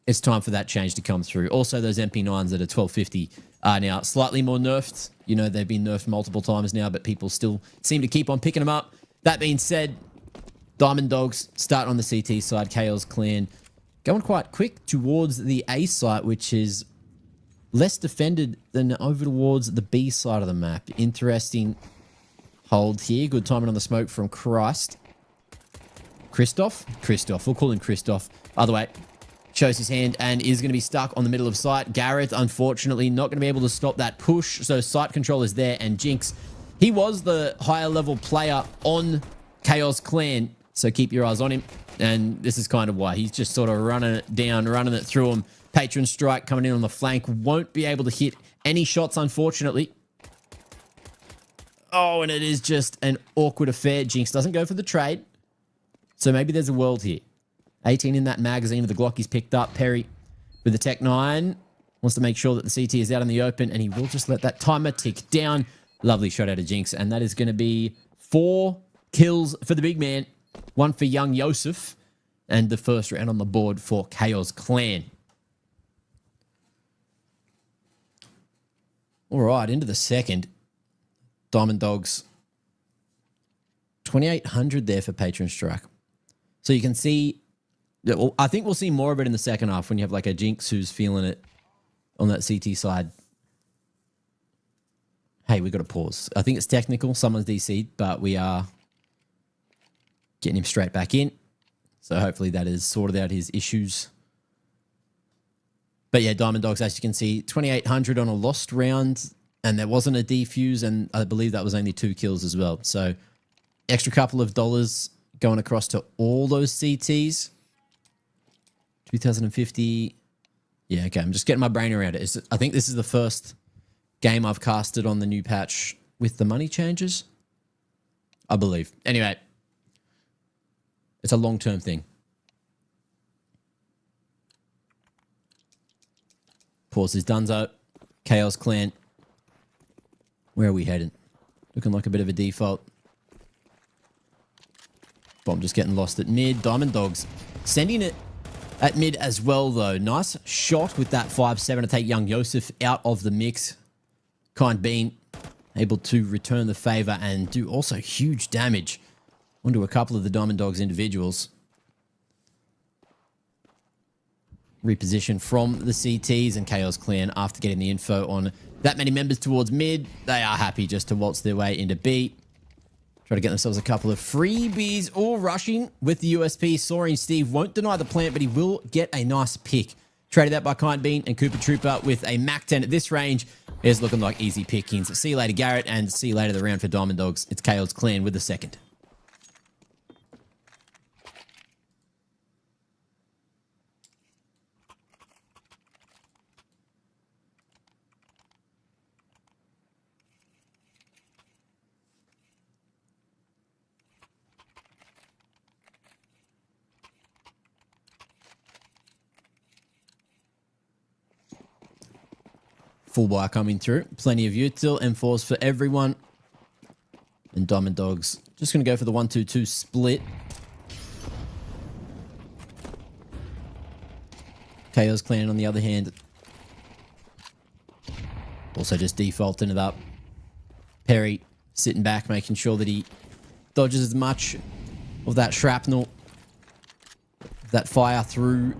it's time for that change to come through. Also, those MP9s at a 1250 are now slightly more nerfed. You know, they've been nerfed multiple times now, but people still seem to keep on picking them up. That being said, Diamond Dogs start on the CT side. KAOZ Clan going quite quick towards the A site, which is less defended than over towards the B side of the map. Interesting hold here. Good timing on the smoke from Christoph. We'll call him Christoph. By the way, shows his hand and is going to be stuck on the middle of site. Garrett, unfortunately, not going to be able to stop that push. So site control is there. And Jinx, he was the higher level player on KAOZ Clan. So keep your eyes on him. And this is kind of why. He's just sort of running it down, running it through him. Patron strike coming in on the flank. Won't be able to hit any shots, unfortunately. Oh, and it is just an awkward affair. Jinx doesn't go for the trade. So maybe there's a world here. 18 in that magazine of the Glock he's picked up. Perry with the Tech 9. Wants to make sure that the CT is out in the open. And he will just let that timer tick down. Lovely shot out of Jinx. And that is going to be 4 kills for the big man. 1 for young Yosef. And the first round on the board for KAOZ Clan. All right, into the second. Diamond Dogs. 2,800 there for Patron Strike. So you can see, I think we'll see more of it in the second half when you have like a Jinx who's feeling it on that CT side. Hey, we've got to pause. I think it's technical. Someone's DC'd, but we are getting him straight back in. So hopefully that has sorted out his issues. But yeah, Diamond Dogs, as you can see, 2,800 on a lost round. And there wasn't a defuse, and I believe that was only 2 kills as well. So extra couple of dollars going across to all those CTs. 2,050. Yeah, okay. I'm just getting my brain around it. I think this is the first game I've casted on the new patch with the money changes. I believe. Anyway, it's a long-term thing. Pause is donezo. KAOZ Clan. Where are we heading? Looking like a bit of a default. Bomb just getting lost at mid. Diamond Dogs sending it at mid as well, though. Nice shot with that 5-7 to take young Yosef out of the mix. Kind Bean able to return the favor and do also huge damage onto a couple of the Diamond Dogs individuals. Reposition from the CTs, and KAOZ Clan, after getting the info on that many members towards mid, they are happy just to waltz their way into B. Try to get themselves a couple of freebies. All rushing with the USP. Soaring Steve won't deny the plant, but he will get a nice pick. Traded out by Kind Bean and Cooper Trooper with a Mac 10 at this range. It's looking like easy pickings. See you later, Garrett, and see you later the round for Diamond Dogs. It's KAOZ Clan with the second. Full buy coming through. Plenty of util. M4s for everyone. And Diamond Dogs just going to go for the 1-2-2 split. KAOZ Clan, on the other hand, also just defaulting it up. Perry sitting back, making sure that he dodges as much of that shrapnel, that fire through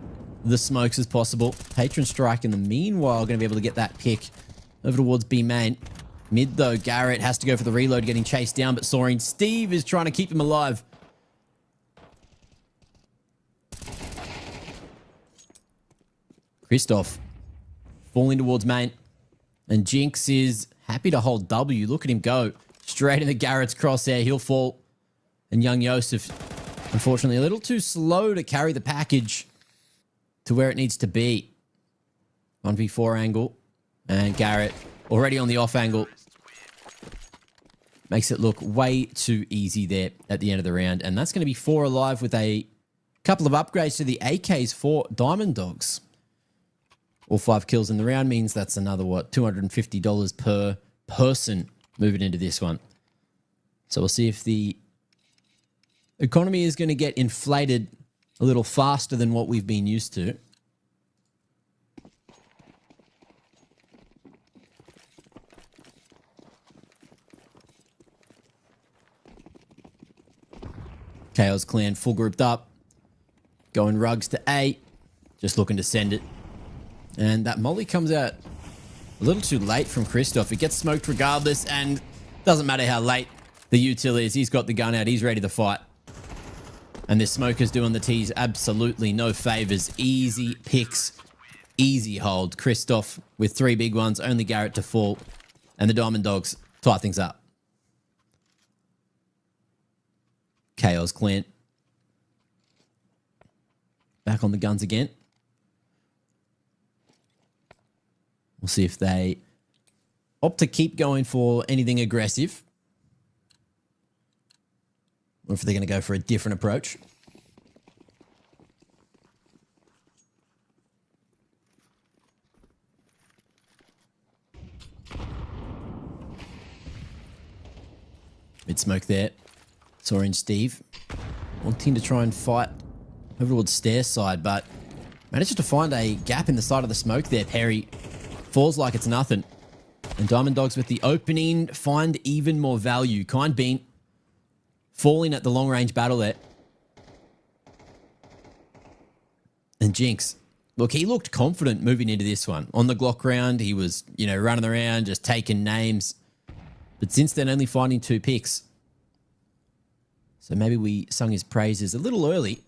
the smokes as possible. Patron Strike in the meanwhile going to be able to get that pick over towards B main. Mid though, Garrett has to go for the reload, getting chased down, but Soaring Steve is trying to keep him alive. Christoph falling towards main, and Jinx is happy to hold W. Look at him go straight into Garrett's crosshair. He'll fall, and young Yosef, unfortunately, a little too slow to carry the package to where it needs to be. 1v4 angle. And Garrett already on the off angle. Makes it look way too easy there at the end of the round. And that's going to be 4 alive with a couple of upgrades to the AKs for Diamond Dogs. All 5 kills in the round means that's another, what, $250 per person moving into this one. So we'll see if the economy is going to get inflated a little faster than what we've been used to. KAOZ clan full grouped up. Going rugs to A. Just looking to send it. And that molly comes out a little too late from Christoph. It gets smoked regardless, and doesn't matter how late the util is. He's got the gun out. He's ready to fight. And this smoker's doing the T's absolutely no favors. Easy picks. Easy hold. Christoph with 3 big ones. Only Garrett to fall. And the Diamond Dogs tie things up. KAOZ clan. Back on the guns again. We'll see if they opt to keep going for anything aggressive, or if they're going to go for a different approach. Mid smoke there. Soren Steve wanting to try and fight over towards stair side, but manages to find a gap in the side of the smoke there. Perry falls like it's nothing. And Diamond Dogs with the opening find even more value. Kind Bean falling at the long range battle there. And Jinx, look, he looked confident moving into this one. On the Glock round, he was, running around, just taking names. But since then, only finding 2 picks. So maybe we sung his praises a little early.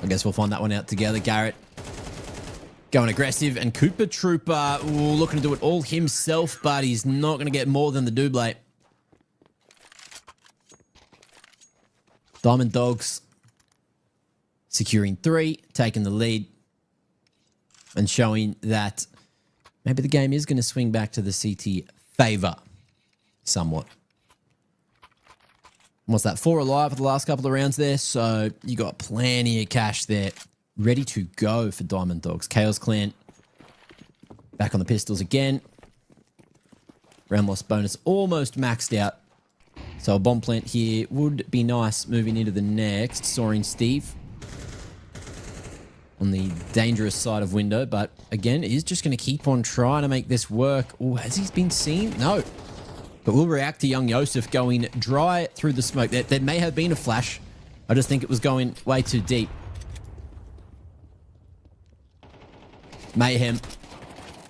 I guess we'll find that one out together. Garrett going aggressive, and Cooper Trooper looking to do it all himself, but he's not going to get more than the double. Diamond Dogs securing 3, taking the lead, and showing that maybe the game is going to swing back to the CT favor somewhat. What's that? 4 alive for the last couple of rounds there. So you got plenty of cash there ready to go for Diamond Dogs. KAOZ clan back on the pistols again. Round loss bonus almost maxed out. So a bomb plant here would be nice moving into the next. Soaring Steve on the dangerous side of window. But again, he's just going to keep on trying to make this work. Oh, has he been seen? No. But we'll react to young Joseph going dry through the smoke. There may have been a flash. I just think it was going way too deep. Mayhem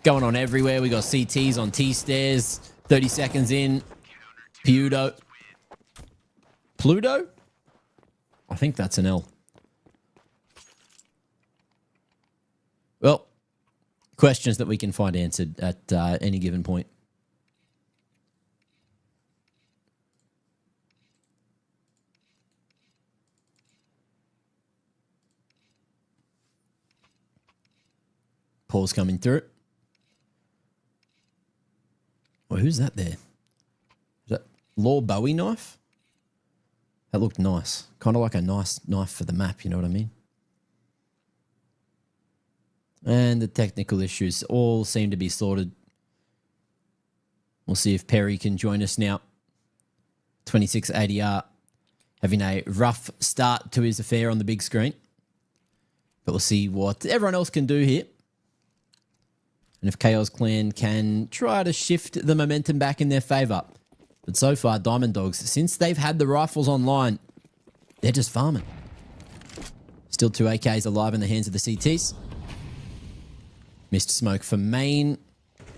going on everywhere. We got CTs on T-stairs. 30 seconds in. Pluto. I think that's an L. Well, questions that we can find answered at any given point. Paul's coming through. Well, who's that there? Is that Law Bowie knife? That looked nice. Kind of like a nice knife for the map, you know what I mean? And the technical issues all seem to be sorted. We'll see if Perry can join us now. 26 ADR having a rough start to his affair on the big screen. But we'll see what everyone else can do here. And if KAOZ clan can try to shift the momentum back in their favor. But so far, Diamond Dogs, since they've had the rifles online, they're just farming. Still 2 AKs alive in the hands of the CTs. Missed smoke for main.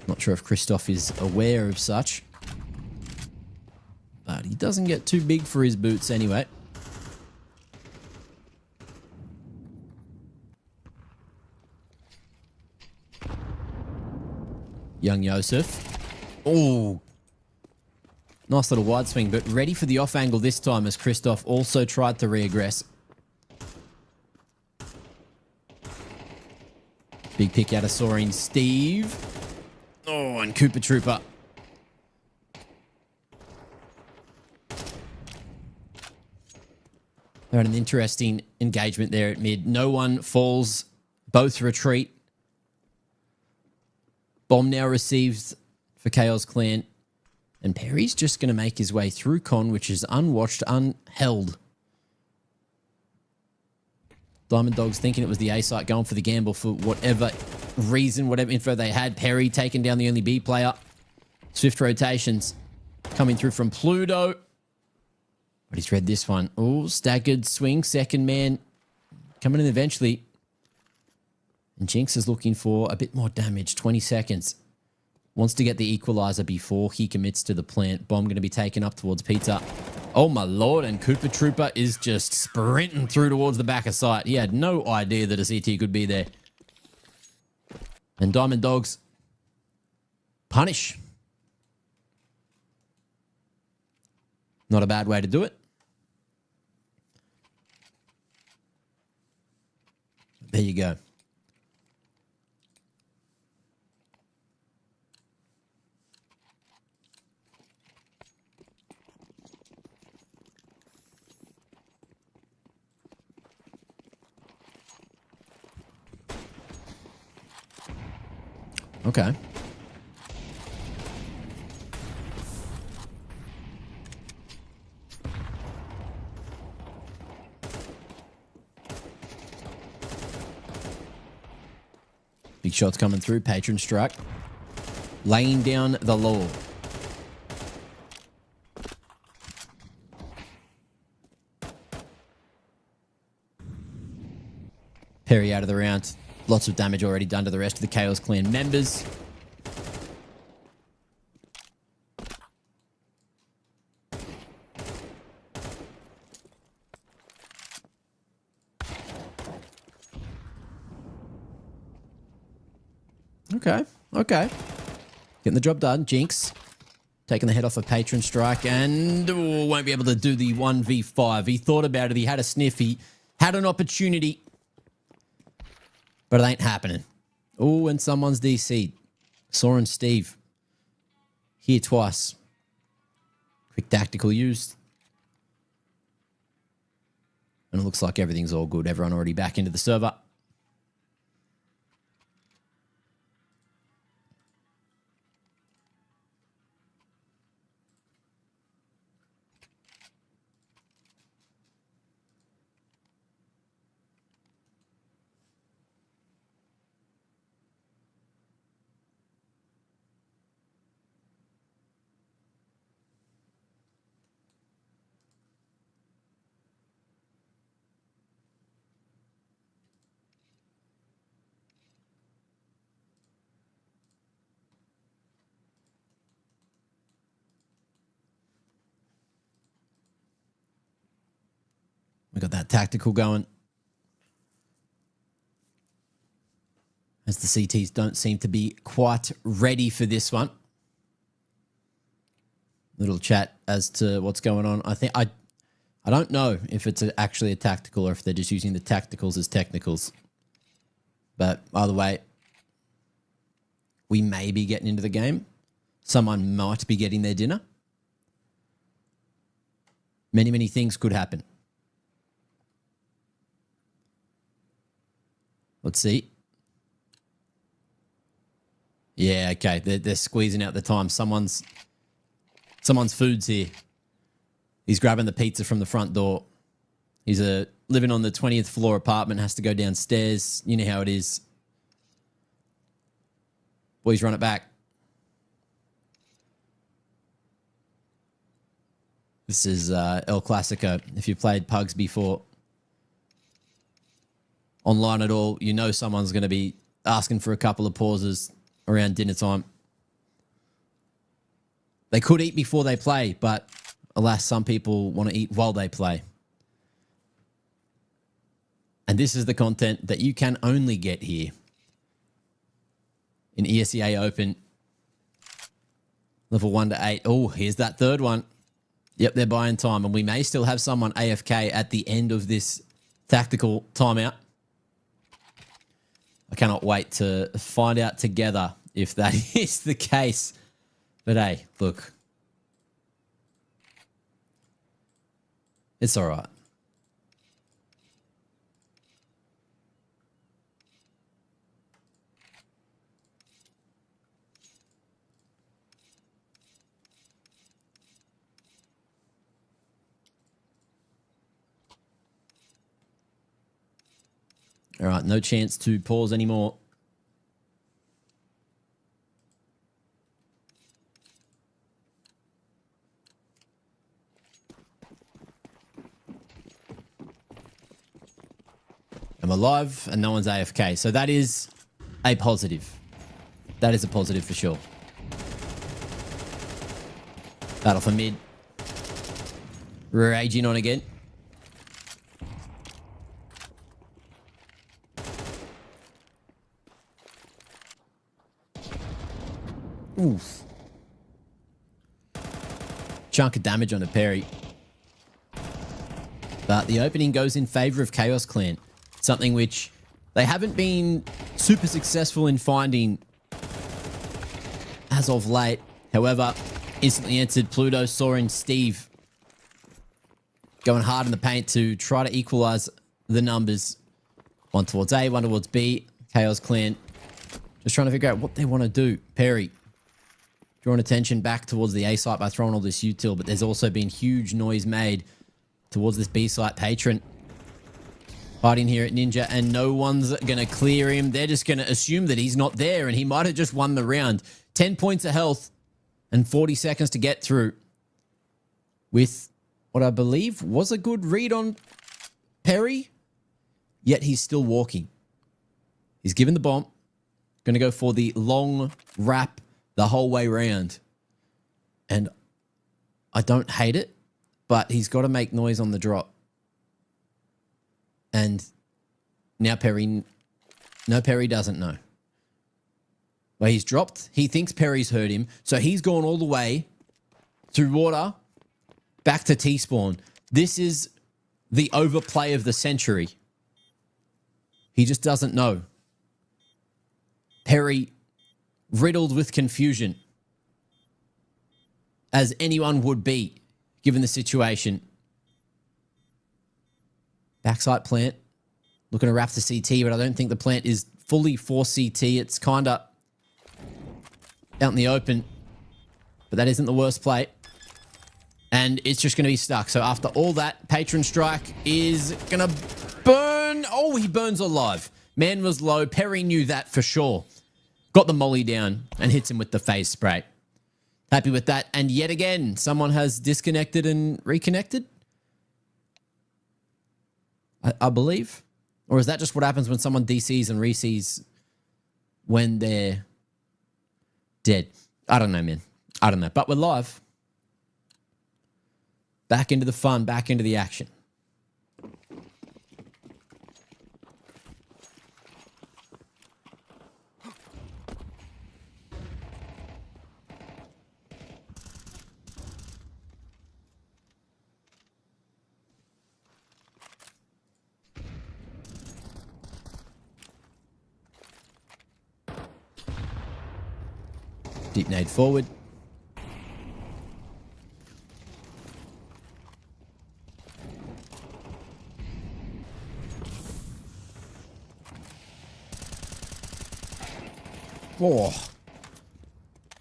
Not sure if Christoph is aware of such. But he doesn't get too big for his boots anyway. Young Joseph. Oh. Nice little wide swing, but ready for the off angle this time as Christoph also tried to re-aggress. Big pick out of Soaring Steve. Oh, and Cooper Trooper. They're at an interesting engagement there at mid. No one falls. Both retreat. Bomb now received for KAOZ clan. And Perry's just going to make his way through Con, which is unwatched, unheld. Diamond Dogs thinking it was the A site, going for the gamble for whatever reason, whatever info they had. Perry taking down the only B player. Swift rotations coming through from Pluto. But he's read this one. Oh, staggered swing. Second man coming in eventually. And Jinx is looking for a bit more damage. 20 seconds. Wants to get the equalizer before he commits to the plant. Bomb going to be taken up towards Pizza. Oh, my Lord. And Cooper Trooper is just sprinting through towards the back of sight. He had no idea that a CT could be there. And Diamond Dogs punish. Not a bad way to do it. There you go. Okay. Big shots coming through. Patron strike. Laying down the law. Perry out of the round. Lots of damage already done to the rest of the KAOZ clan members. Okay. Getting the job done. Jinx taking the head off a Patron strike and won't be able to do the 1v5. He thought about it. He had a sniff. He had an opportunity. But it ain't happening. Oh, and someone's DC'd. Soren Steve. Here twice. Quick tactical used. And it looks like everything's all good. Everyone already back into the server. We got that tactical going. As the CTs don't seem to be quite ready for this one. Little chat as to what's going on. I don't know if it's actually a tactical or if they're just using the tacticals as technicals. But either way, we may be getting into the game. Someone might be getting their dinner. Many things could happen. Let's see. Yeah, okay. They're squeezing out the time. Someone's food's here. He's grabbing the pizza from the front door. He's living on the 20th floor apartment, has to go downstairs. You know how it is. Boys, run it back. This is El Clasico. If you've played Pugs before, online at all, you know someone's going to be asking for a couple of pauses around dinner time. They could eat before they play, but alas, some people want to eat while they play. And this is the content that you can only get here in ESEA Open. Level 1 to 8. Oh, here's that third one. Yep, they're buying time. And we may still have someone AFK at the end of this tactical timeout. I cannot wait to find out together if that is the case. But hey, look. It's all right. All right, no chance to pause anymore. I'm alive and no one's AFK. So that is a positive. That is a positive for sure. Battle for mid. Raging on again. Oof. Chunk of damage on a parry. But the opening goes in favor of KAOZ Clan. Something which they haven't been super successful in finding as of late. However, instantly entered Pluto, Soren, Steve. Going hard in the paint to try to equalize the numbers. One towards A, one towards B. KAOZ Clan just trying to figure out what they want to do. Perry drawing attention back towards the A site by throwing all this util, but there's also been huge noise made towards this B site patron. Fighting here at Ninja, and no one's going to clear him. They're just going to assume that he's not there, and he might have just won the round. 10 points of health and 40 seconds to get through with what I believe was a good read on Perry, yet he's still walking. He's given the bomb. Going to go for the long wrap the whole way round. And I don't hate it, but he's got to make noise on the drop. And now Perry doesn't know. Well, he's dropped. He thinks Perry's hurt him. So he's gone all the way through water back to T-spawn. This is the overplay of the century. He just doesn't know. Perry riddled with confusion, as anyone would be given the situation. Backside plant. Looking to wrap the CT, but I don't think the plant is fully for CT. It's kind of out in the open, but that isn't the worst play. And it's just going to be stuck. So after all that, Patron Strike is going to burn. Oh, he burns alive. Man was low. Perry knew that for sure. Got the molly down and hits him with the phase spray. Happy with that. And yet again, someone has disconnected and reconnected. I believe. Or is that just what happens when someone DCs and resees when they're dead? I don't know, man. I don't know. But we're live. Back into the fun, back into the action. Deep nade forward. Oh.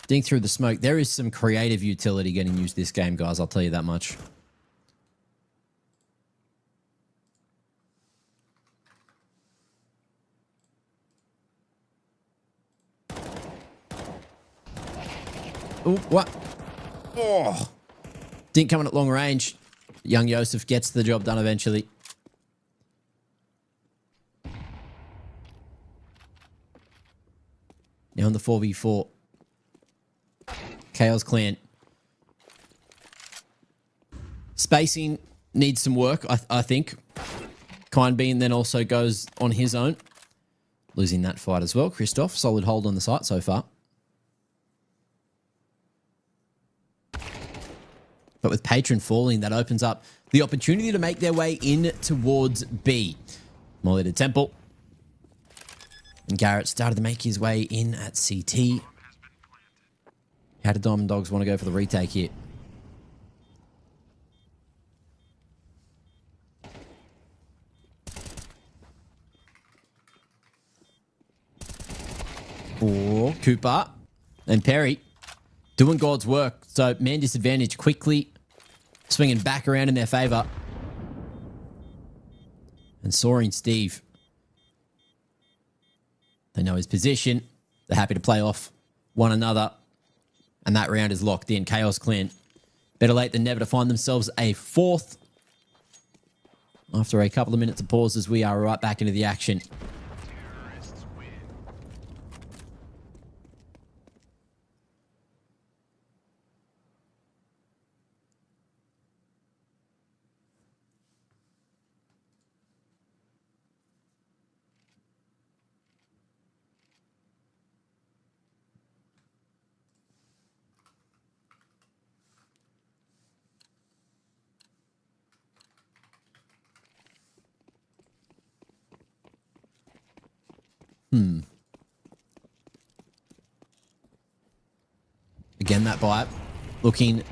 Dink through the smoke. There is some creative utility getting used this game, guys. I'll tell you that much. Oh, what? Oh. Dink coming at long range. Young Joseph gets the job done eventually. Now on the 4v4. KAOZ Clan. Spacing needs some work, I think. Kind Bean then also goes on his own. Losing that fight as well. Christoph, solid hold on the site so far. But with Patron falling, that opens up the opportunity to make their way in towards B. Molly to Temple. And Garrett started to make his way in at CT. How do Diamond Dogs want to go for the retake here? Oh, Cooper and Perry doing God's work. So man disadvantage quickly swinging back around in their favor. And Soaring Steve They know his position. They're happy to play off one another. And that round is locked in. KAOZ Clan, better late than never to find themselves a fourth. After a couple of minutes of pauses, we are right back into the action. Again, that bite looking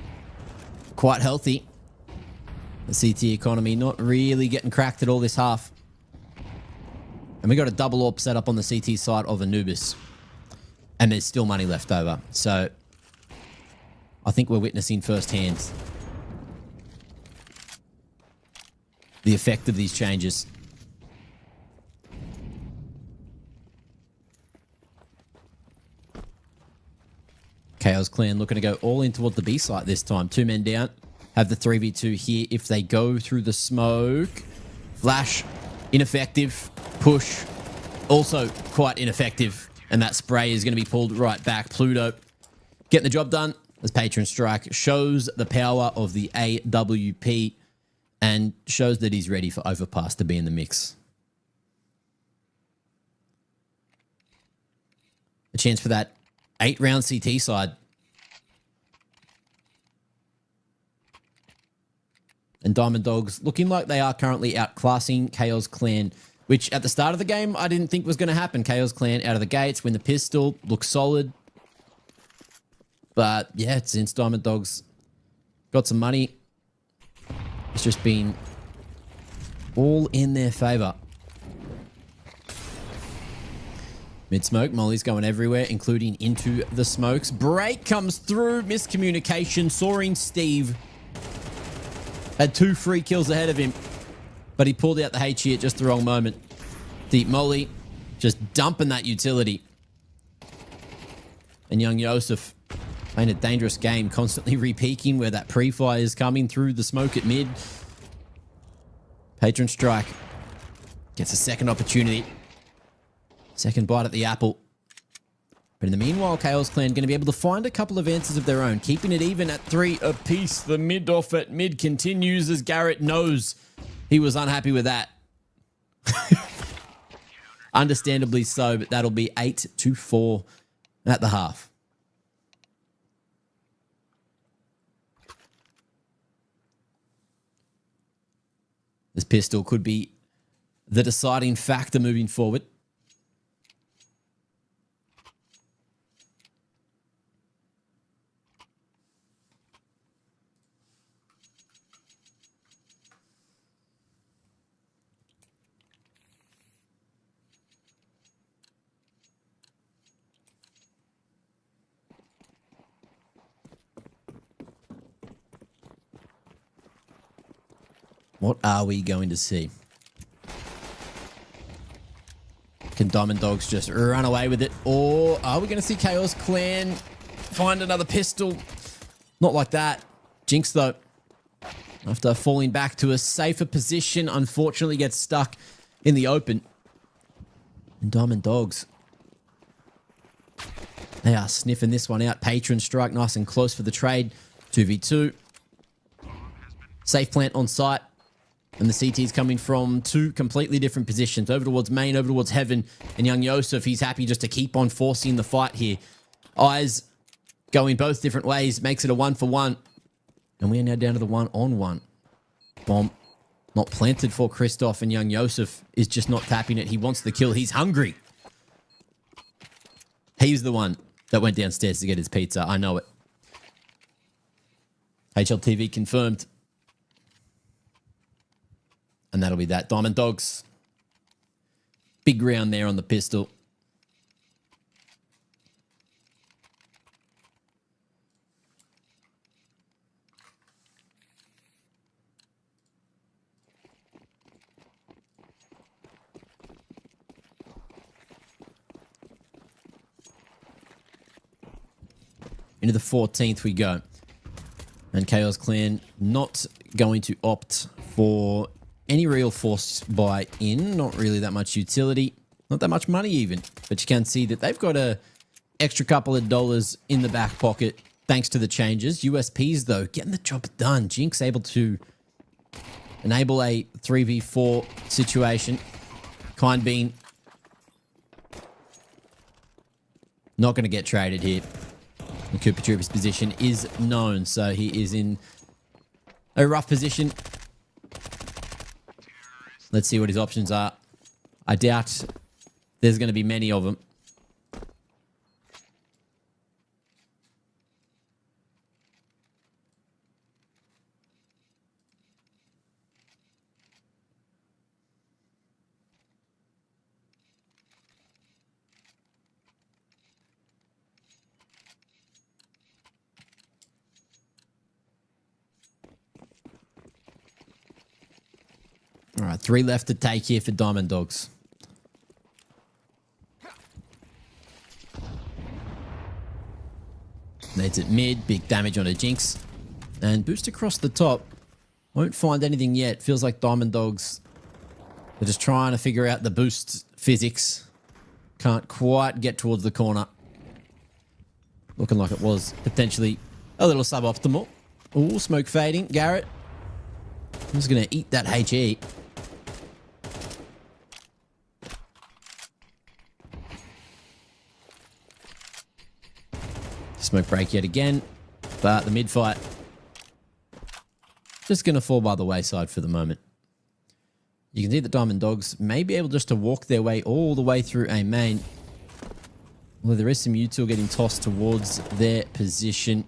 quite healthy. The CT economy not really getting cracked at all this half. And we got a double AWP set up on the CT side of Anubis. And there's still money left over. So I think we're witnessing firsthand the effect of these changes. KAOZ Clan looking to go all in toward the B site this time. 2 men down. Have the 3v2 here if they go through the smoke. Flash, ineffective. Push, also quite ineffective. And that spray is going to be pulled right back. Pluto getting the job done as Patron Strike shows the power of the AWP and shows that he's ready for Overpass to be in the mix. A chance for that 8-round CT side. And Diamond Dogs looking like they are currently outclassing KAOZ Clan, which at the start of the game, I didn't think was going to happen. KAOZ Clan out of the gates, win the pistol, looks solid. But yeah, since Diamond Dogs got some money, it's just been all in their favor. Mid-smoke, Molly's going everywhere, including into the smokes. Break comes through, miscommunication. Soaring Steve had 2 free kills ahead of him, but he pulled out the HE at just the wrong moment. Deep Molly just dumping that utility. And young Yosef playing a dangerous game, constantly re-peeking where that pre-fire is coming through the smoke at mid. Patron Strike gets a second opportunity. Second bite at the apple. But in the meanwhile, KAOZ Clan going to be able to find a couple of answers of their own, keeping it even at 3 apiece. The mid-off at mid continues as Garrett knows he was unhappy with that. Understandably so, but that'll be 8-4 at the half. This pistol could be the deciding factor moving forward. What are we going to see? Can Diamond Dogs just run away with it? Or are we going to see KAOZ Clan find another pistol? Not like that. Jinx, though, after falling back to a safer position, unfortunately gets stuck in the open. And Diamond Dogs, they are sniffing this one out. Patron Strike nice and close for the trade. 2v2. Safe plant on site. And the CT's coming from 2 completely different positions. Over towards main, over towards heaven. And young Yosef, he's happy just to keep on forcing the fight here. Eyes going both different ways. Makes it a 1-for-1. And we are now down to the 1-on-1. Bomb not planted for Christoph. And young Yosef is just not tapping it. He wants the kill. He's hungry. He's the one that went downstairs to get his pizza. I know it. HLTV confirmed. And that'll be that. Diamond Dogs. Big round there on the pistol. Into the 14th we go. And KAOZ Clan not going to opt for any real force buy in. Not really that much utility. Not that much money even. But you can see that they've got a extra couple of dollars in the back pocket thanks to the changes. USPs though, getting the job done. Jinx able to enable a 3v4 situation. Kind being not going to get traded here. The Cooper Trooper's position is known, so he is in a rough position. Let's see what his options are. I doubt there's going to be many of them. All right, 3 left to take here for Diamond Dogs. Needs it mid, big damage on a Jinx. And boost across the top. Won't find anything yet. Feels like Diamond Dogs are just trying to figure out the boost physics. Can't quite get towards the corner. Looking like it was potentially a little suboptimal. Ooh, smoke fading. Garrett. Who's going to eat that HE? Smoke break yet again, but the mid fight just going to fall by the wayside for the moment. You can see that Diamond Dogs may be able just to walk their way all the way through a main. Well, there is some util getting tossed towards their position.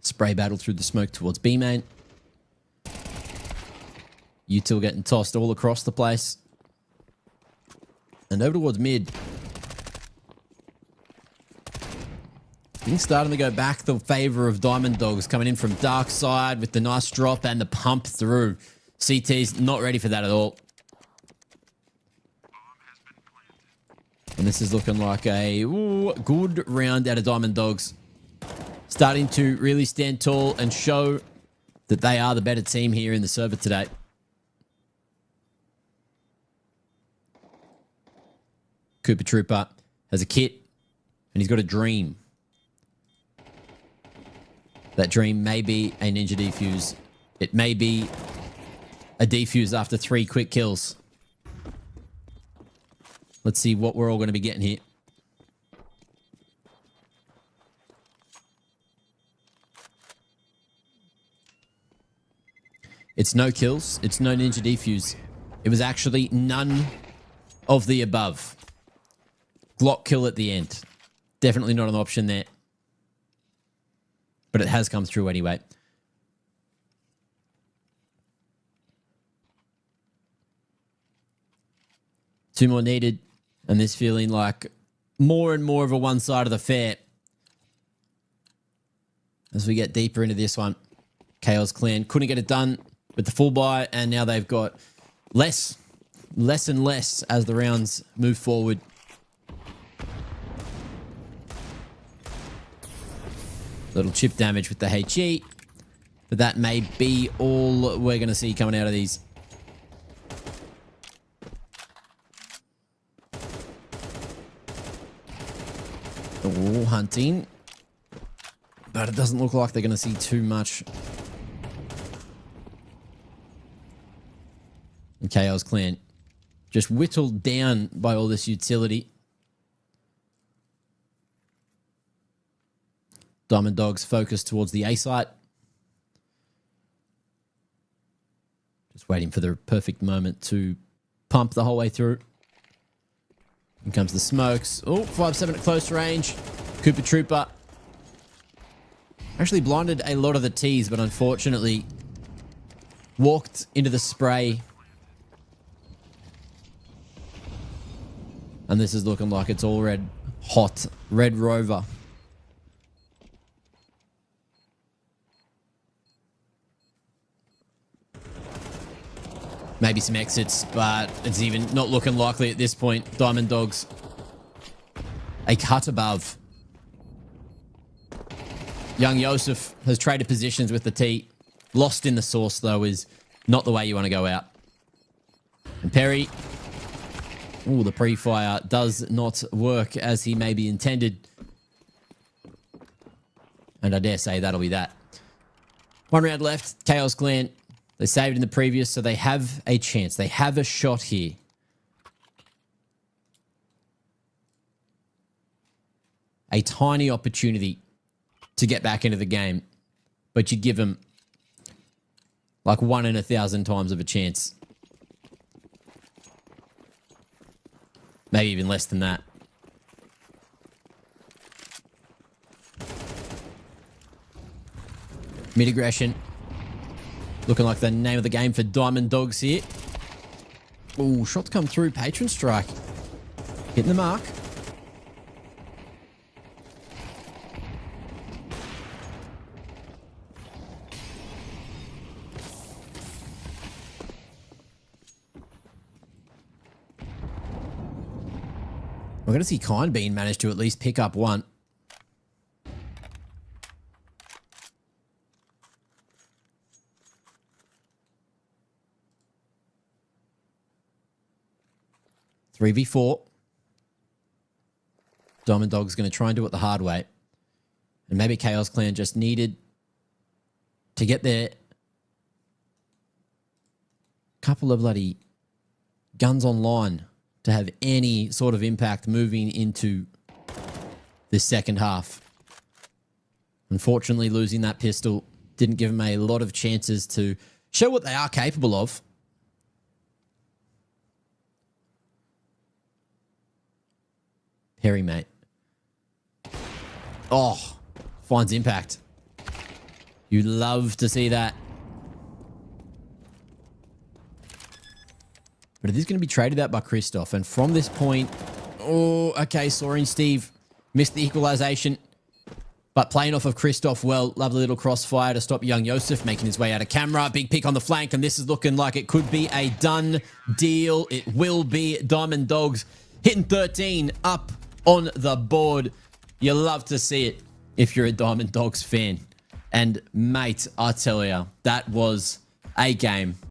Spray battle through the smoke towards B main. Util getting tossed all across the place. And over towards mid. Things starting to go back the favor of Diamond Dogs, coming in from dark side with the nice drop and the pump through. CT's not ready for that at all. And this is looking like a good round out of Diamond Dogs. Starting to really stand tall and show that they are the better team here in the server today. Cooper Trooper has a kit and he's got a dream. That dream may be a ninja defuse. It may be a defuse after 3 quick kills. Let's see what we're all going to be getting here. It's no kills. It's no ninja defuse. It was actually none of the above. Glock kill at the end. Definitely not an option there. But it has come through anyway. Two more needed. And this feeling like more and more of a one side of the fair. As we get deeper into this one. KAOZ Clan couldn't get it done with the full buy. And now they've got less and less as the rounds move forward. Little chip damage with the HE. But that may be all we're going to see coming out of these. Oh, hunting. But it doesn't look like they're going to see too much. And KAOZ Clan just whittled down by all this utility. Diamond Dogs focused towards the A site. Just waiting for the perfect moment to pump the whole way through. In comes the smokes. Oh, 5-7 at close range. Cooper Trooper. Actually blinded a lot of the T's, but unfortunately walked into the spray. And this is looking like it's all red hot. Red Rover. Maybe some exits, but it's even not looking likely at this point. Diamond Dogs, a cut above. Young Joseph has traded positions with the T. Lost in the source, though, is not the way you want to go out. And Perry, ooh, the pre-fire does not work as he maybe intended. And I dare say that'll be that. 1 round left. KAOZ Clan, they saved in the previous, so they have a chance. They have a shot here. A tiny opportunity to get back into the game, but you give them like 1 in 1,000 times of a chance. Maybe even less than that. Mid-aggression. Looking like the name of the game for Diamond Dogs here. Ooh, shots come through. Patron strike. Hitting the mark. We're going to see Kind Bean manage to at least pick up one. Three v 4. Diamond Dog's going to try and do it the hard way. And maybe KAOZ Clan just needed to get their couple of bloody guns online to have any sort of impact moving into the second half. Unfortunately, losing that pistol didn't give them a lot of chances to show what they are capable of. Perry, mate. Oh, finds impact. You love to see that. But it is going to be traded out by Christoph. And from this point... Oh, okay. Soaring Steve missed the equalization. But playing off of Christoph well. Lovely little crossfire to stop young Joseph making his way out of camera. Big pick on the flank. And this is looking like it could be a done deal. It will be. Diamond Dogs hitting 13 up on the board. You love to see it if you're a Diamond Dogs fan. And mate, I tell you, that was a game.